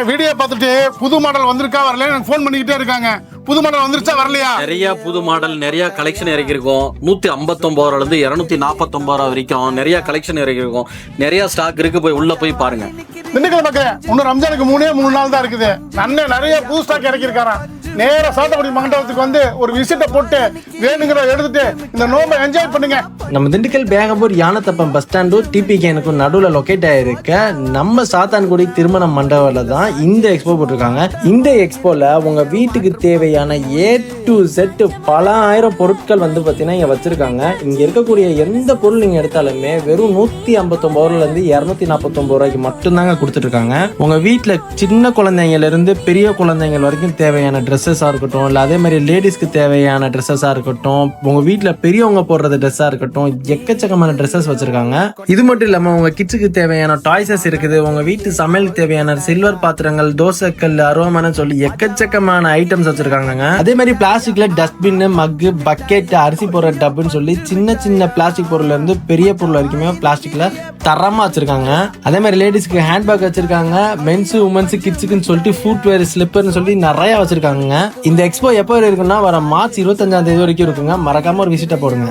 Video பார்த்துட்டு புது model வந்திருக்கா வரல எனக்கு ஃபோன் பண்ணிக்கிட்டே இருக்காங்க. புது மாடல் வந்துருச்சா வரலையா? நிறைய புது மாடல் நிறைய கலெக்ஷன் இறக்கிருக்கோம். 159 ரூபாயில இருந்து 249 ரூபா வரைக்கும் நிறைய கலெக்ஷன் இறக்கிருக்கோம். நிறைய ஸ்டாக் இருக்கு, போய் உள்ள போய் பாருங்க. திண்டுக்கல் மக்களே, இன்னும் ரம்ஜானுக்கு 3 நாள் தான் இருக்குது. அண்ணன் நிறைய புது ஸ்டாக் இறக்கிருக்காராம். நேரா சாத்தக்குடி மண்டபத்துக்கு வந்து ஒரு விசிட்ட போட்டு வேணுங்கிற எடுத்துட்டு இந்த நோம்பை என்ஜாய் பண்ணுங்க. நம்ம திண்டுக்கல் பேகம்பூர் யானத்தப்பம் பஸ் ஸ்டாண்டும் டிபிகேனுக்கும் நடுவில் லொக்கேட் ஆயிருக்க நம்ம சாத்தான்குடி திருமண மண்டபத்தில் தான் இந்த எக்ஸ்போ போட்டிருக்காங்க. இந்த எக்ஸ்போல உங்க வீட்டுக்கு தேவையான A to Z பல ஆயிரம் பொருட்கள் வந்து பார்த்தீங்கன்னா இங்க வச்சிருக்காங்க. இங்க இருக்கக்கூடிய எந்த பொருள் நீங்க எடுத்தாலுமே வெறும் 159 ரூபாயில இருந்து 249 ரூபாய்க்கு மட்டும்தாங்க கொடுத்துட்டு இருக்காங்க. உங்க வீட்டுல சின்ன குழந்தைங்கல இருந்து பெரிய குழந்தைங்க வரைக்கும் தேவையான ட்ரெஸ்ஸஸா இருக்கட்டும், இல்ல அதே மாதிரி லேடிஸ்க்கு தேவையான ட்ரெஸ்ஸஸா இருக்கட்டும், உங்க வீட்டுல பெரியவங்க போடுறது ட்ரெஸ்ஸா இருக்கட்டும், எக்கச்சக்கமான ட்ரெஸ்ஸஸ் வச்சிருக்காங்க. இது மட்டும் இல்லாம உங்க கிட்ஸுக்கு தேவையான டாய்ஸஸ் இருக்குது. உங்க வீட்டு சமையலுக்கு தேவையான சில்வர் பாத்திரங்கள், தோசைக்கல், அருவாமனை சொல்லி எக்கச்சக்கமான ஐட்டம்ஸ் வச்சிருக்காங்க. அதே மாதிரி பிளாஸ்டிக்ல டஸ்ட்பின், மக்கு, பக்கெட், அரிசி போடுற டப்புன்னு சொல்லி சின்ன சின்ன பிளாஸ்டிக் பொருள்ல இருந்து பெரிய பொருள் வரைக்குமே பிளாஸ்டிக்ல தரமா வச்சிருக்காங்க. அதே மாதிரி லேடிஸ்க்கு ஹேண்ட்பேக் வச்சிருக்காங்க. மென்ஸ், உமன்ஸ், கிட்ஸுக்குன்னு சொல்லிட்டு ஃபுட்வேர், ஸ்லிப்பர்னு சொல்லி நிறைய வச்சிருக்காங்க. இந்த எக்ஸ்போ எப்போ இருக்குன்னா வர மார்ச் 25ஆம் தேதி வரைக்கும் இருக்குங்க. மறக்காம ஒரு விசிட்ட போடுங்க.